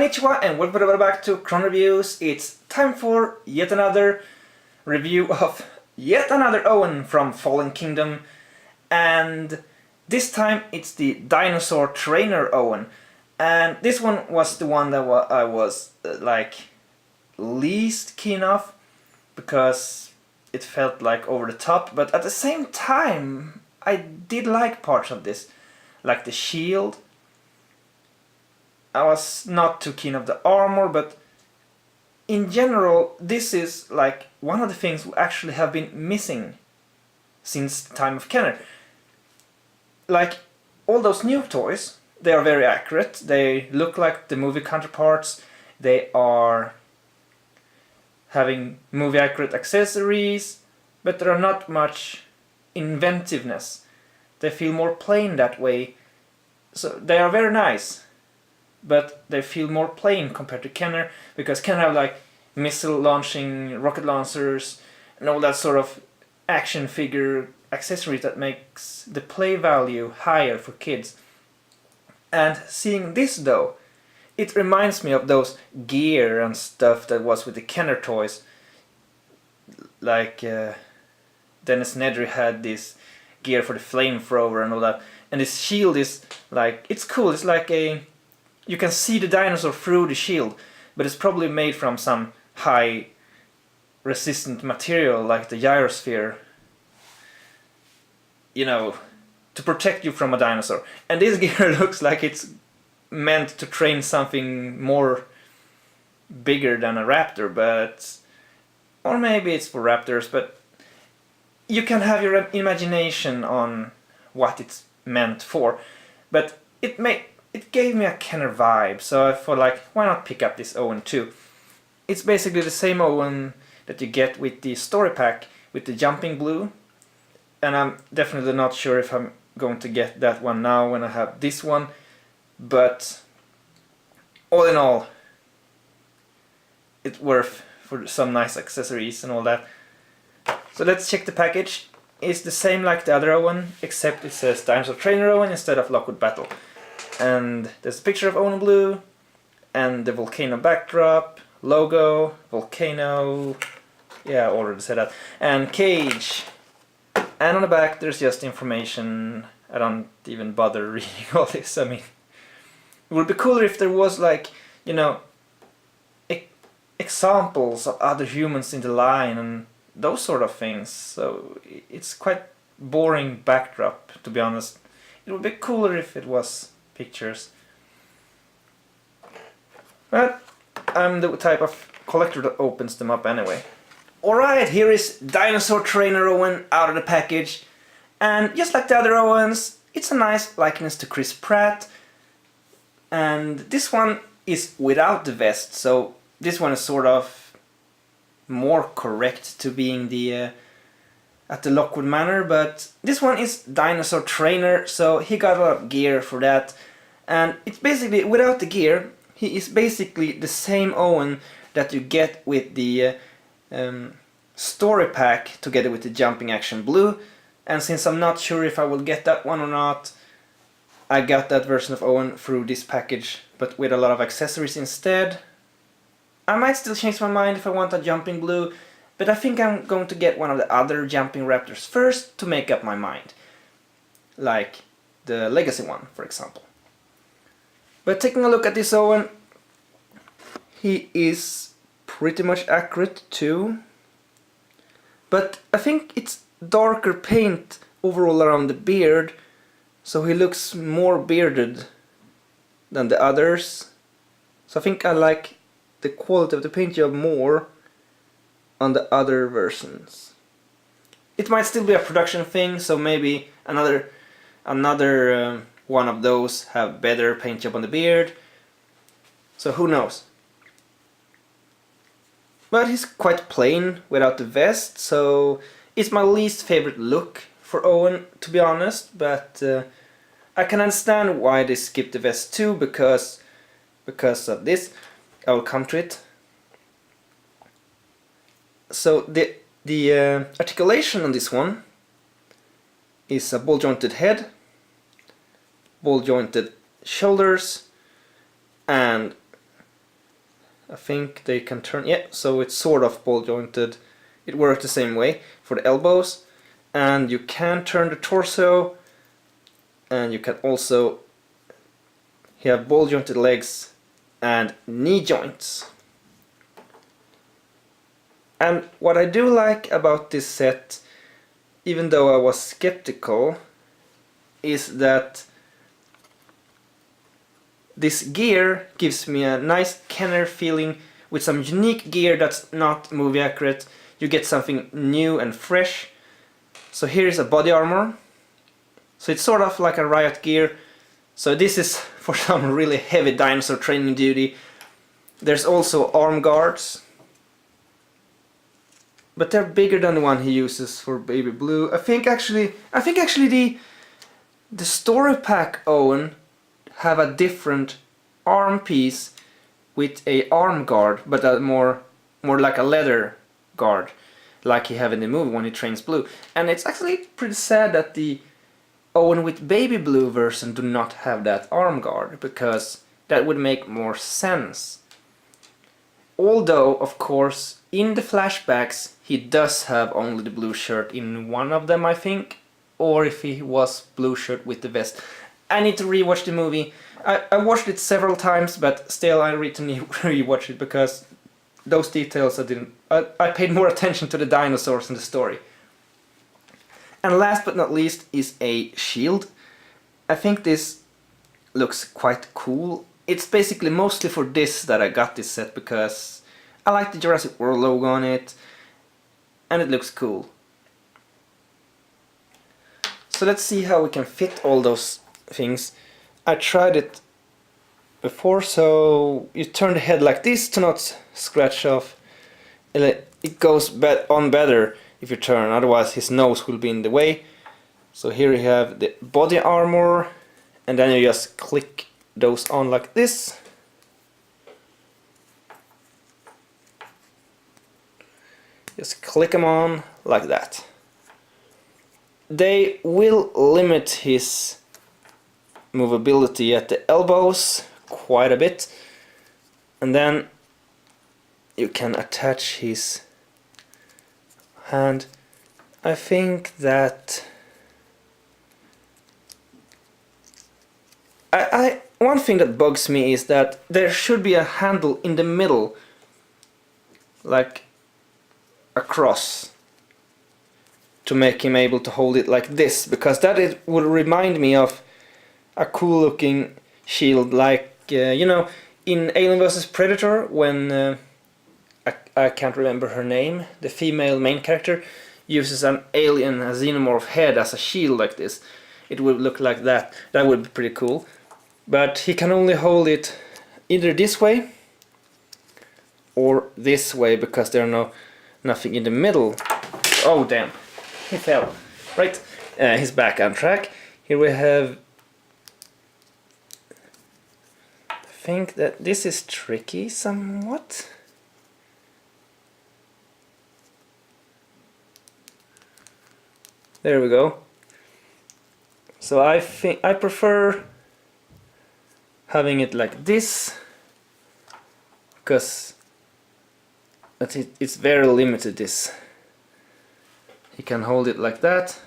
Konnichiwa and welcome back to Chron Reviews. It's time for yet another review of yet another Owen from Fallen Kingdom, and this time it's the Dinosaur Trainer Owen. And this one was the one that I was least keen of, because it felt like over the top, but at the same time I did like parts of this, like the shield. I was not too keen of the armor, but in general this is like one of the things we actually have been missing since the time of Kenner. Like all those new toys, they are very accurate, they look like the movie counterparts, they are having movie accurate accessories, but there are not much inventiveness. They feel more plain that way, so they are very nice, but they feel more plain compared to Kenner, because Kenner have like missile launching rocket launchers and all that sort of action figure accessories that makes the play value higher for kids. And seeing this though, it reminds me of those gear and stuff that was with the Kenner toys. Like Dennis Nedry had this gear for the flamethrower and all that, and this shield is like, it's cool, it's like a, you can see the dinosaur through the shield, but it's probably made from some high resistant material like the gyrosphere, you know, to protect you from a dinosaur. And this gear looks like it's meant to train something more bigger than a raptor, but, or maybe it's for raptors, but you can have your imagination on what it's meant for. But it gave me a Kenner vibe, so I thought like, why not pick up this Owen too? It's basically the same Owen that you get with the story pack with the jumping blue, and I'm definitely not sure if I'm going to get that one now when I have this one, but all in all it's worth for some nice accessories and all that. So let's check the package. It's the same like the other Owen, except it says Dinosaur Trainer Owen instead of Lockwood Battle. And there's a picture of Owen Blue, and the volcano backdrop, logo, volcano, yeah, I already said that, and cage. And on the back there's just information. I don't even bother reading all this. I mean, it would be cooler if there was like, you know, examples of other humans in the line and those sort of things. So it's quite boring backdrop, to be honest. It would be cooler if it was pictures. But I'm the type of collector that opens them up anyway. Alright, here is Dinosaur Trainer Owen out of the package. And just like the other Owens, it's a nice likeness to Chris Pratt. And this one is without the vest, so this one is sort of more correct to being the at the Lockwood Manor, but this one is Dinosaur Trainer, so he got a lot of gear for that. And it's basically, without the gear, he is basically the same Owen that you get with the story pack together with the Jumping Action Blue. And since I'm not sure if I will get that one or not, I got that version of Owen through this package, but with a lot of accessories instead. I might still change my mind if I want a Jumping Blue, but I think I'm going to get one of the other Jumping Raptors first to make up my mind. Like the Legacy one, for example. But taking a look at this Owen, he is pretty much accurate too. But I think it's darker paint overall around the beard, so he looks more bearded than the others. So I think I like the quality of the paint job more on the other versions. It might still be a production thing, so maybe another one of those have better paint job on the beard, so who knows. But he's quite plain without the vest, so it's my least favorite look for Owen, to be honest, but I can understand why they skipped the vest too, because of this. I will come to it. So the articulation on this one is a ball jointed head, ball jointed shoulders, and I think they can turn, yeah, so it's sort of ball jointed. It works the same way for the elbows, and you can turn the torso, and you can also have ball jointed legs and knee joints. And what I do like about this set, even though I was skeptical, is that this gear gives me a nice Kenner feeling with some unique gear that's not movie accurate. You get something new and fresh. So here is a body armor. So it's sort of like a riot gear. So this is for some really heavy dinosaur training duty. There's also arm guards, but they're bigger than the one he uses for Baby Blue. I think actually the story pack Owen have a different arm piece with a arm guard, but a more like a leather guard, like he have in the movie when he trains Blue. And it's actually pretty sad that the Owen with Baby Blue version do not have that arm guard, because that would make more sense. Although, of course, in the flashbacks he does have only the blue shirt in one of them, I think, or if he was blue shirt with the vest. I need to rewatch the movie. I watched it several times, but still I need to rewatch it because those details I paid more attention to the dinosaurs in the story. And last but not least is a shield. I think this looks quite cool. It's basically mostly for this that I got this set, because I like the Jurassic World logo on it and it looks cool. So let's see how we can fit all those things. I tried it before, so you turn the head like this to not scratch off. It goes on better if you turn, otherwise his nose will be in the way. So here you have the body armor, and then you just click those on like this. Just click them on like that. They will limit his movability at the elbows quite a bit, and then you can attach his hand. I think that one thing that bugs me is that there should be a handle in the middle, like across, to make him able to hold it like this, because that would remind me of a cool looking shield, like you know, in Alien vs Predator, when I can't remember her name, the female main character uses an alien, a xenomorph head as a shield like this. It would look like that. That would be pretty cool. But he can only hold it either this way or this way, because there's nothing in the middle. Oh damn, he fell. Right, he's back on track. Here we have, I think that this is tricky somewhat. There we go. So I think I prefer having it like this, because it's very limited. This he can hold it like that,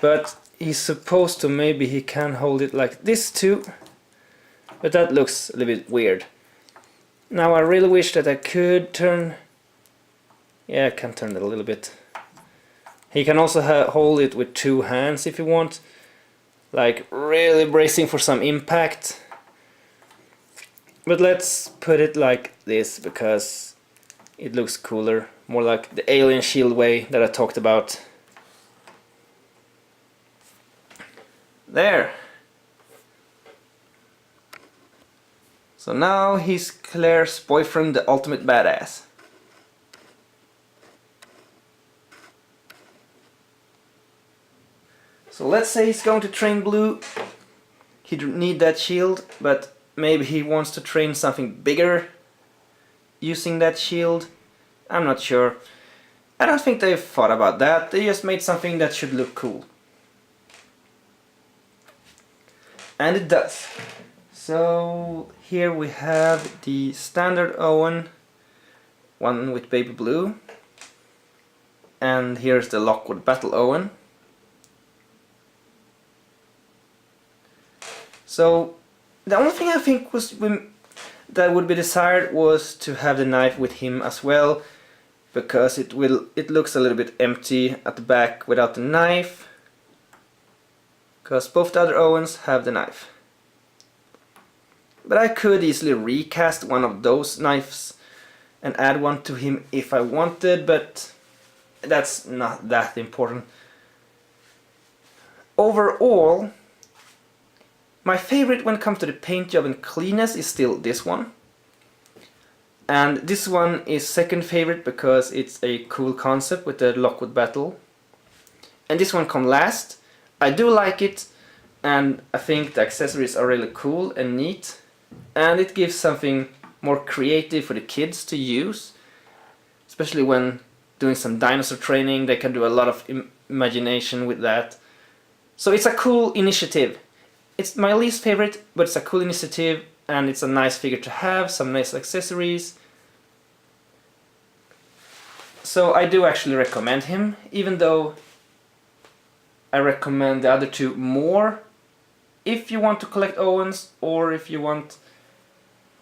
but he's supposed to, maybe he can hold it like this too, but that looks a little bit weird. Now I really wish that I could turn, yeah, I can turn it a little bit. He can also hold it with two hands if you want, like really bracing for some impact. But let's put it like this because it looks cooler, more like the alien shield way that I talked about. There. So now he's Claire's boyfriend, the ultimate badass. So let's say he's going to train Blue. He'd need that shield, but maybe he wants to train something bigger using that shield. I'm not sure. I don't think they've thought about that. They just made something that should look cool. And it does. So here we have the standard Owen, one with baby blue, and here's the Lockwood Battle Owen. So the only thing I think that would be desired was to have the knife with him as well, because it looks a little bit empty at the back without the knife, because both the other Owens have the knife. But I could easily recast one of those knives and add one to him if I wanted, but that's not that important. Overall, my favorite when it comes to the paint job and cleanness is still this one. And this one is second favorite because it's a cool concept with the Lockwood Battle. And this one come last. I do like it, and I think the accessories are really cool and neat. And it gives something more creative for the kids to use. Especially when doing some dinosaur training, they can do a lot of imagination with that. So it's a cool initiative. It's my least favorite, but it's a cool initiative, and it's a nice figure to have, some nice accessories. So I do actually recommend him, even though I recommend the other two more if you want to collect Owens, or if you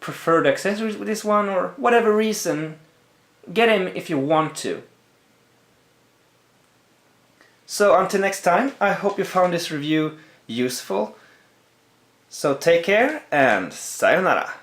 prefer the accessories with this one, or whatever reason, get him if you want to. So until next time, I hope you found this review useful. So take care and sayonara.